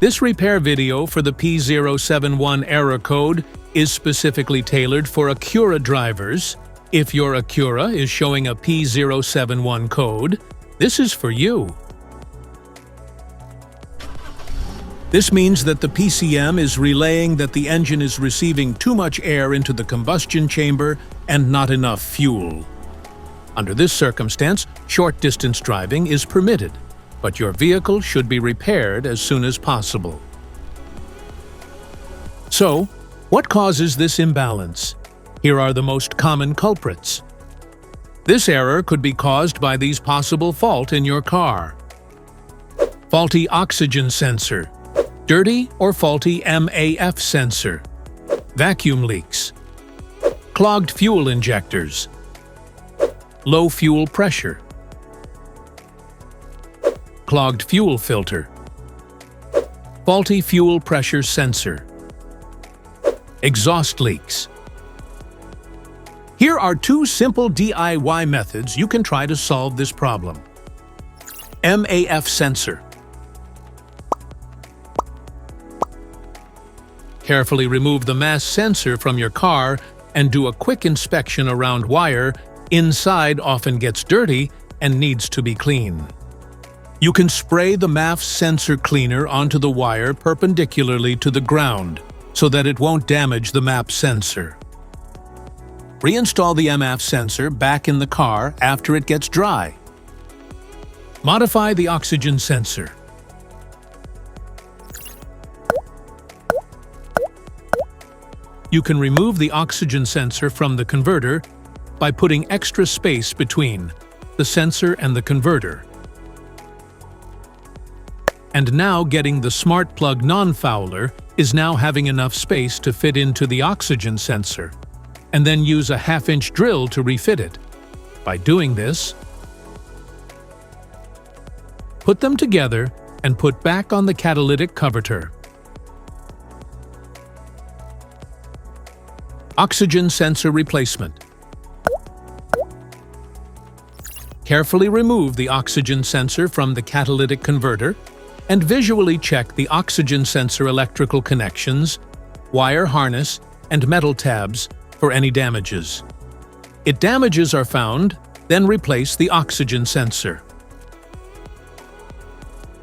This repair video for the P0171 error code is specifically tailored for Acura drivers. If your Acura is showing a P0171 code, this is for you. This means that the PCM is relaying that the engine is receiving too much air into the combustion chamber and not enough fuel. Under this circumstance, short-distance driving is permitted, but your vehicle should be repaired as soon as possible. So, what causes this imbalance? Here are the most common culprits. This error could be caused by these possible faults in your car. Faulty oxygen sensor, dirty or faulty MAF sensor, vacuum leaks, clogged fuel injectors, low fuel pressure, clogged fuel filter, faulty fuel pressure sensor, exhaust leaks. Here are two simple DIY methods you can try to solve this problem. MAF sensor. Carefully remove the MAF sensor from your car and do a quick inspection around wire. Inside often gets dirty and needs to be cleaned. You can spray the MAF sensor cleaner onto the wire perpendicularly to the ground so that it won't damage the MAF sensor. Reinstall the MAF sensor back in the car after it gets dry. Modify the oxygen sensor. You can remove the oxygen sensor from the converter by putting extra space between the sensor and the converter. And now getting the smart plug non-fouler is now having enough space to fit into the oxygen sensor, and then use a 1/2-inch drill to refit it. By doing this, put them together and put back on the catalytic converter. Oxygen sensor replacement. Carefully remove the oxygen sensor from the catalytic converter and visually check the oxygen sensor electrical connections, wire harness, and metal tabs for any damages. If damages are found, then replace the oxygen sensor.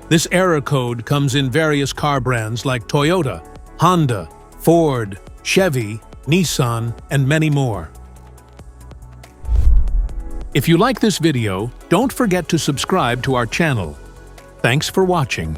This error code comes in various car brands like Toyota, Honda, Ford, Chevy, Nissan, and many more. If you like this video, don't forget to subscribe to our channel. Thanks for watching.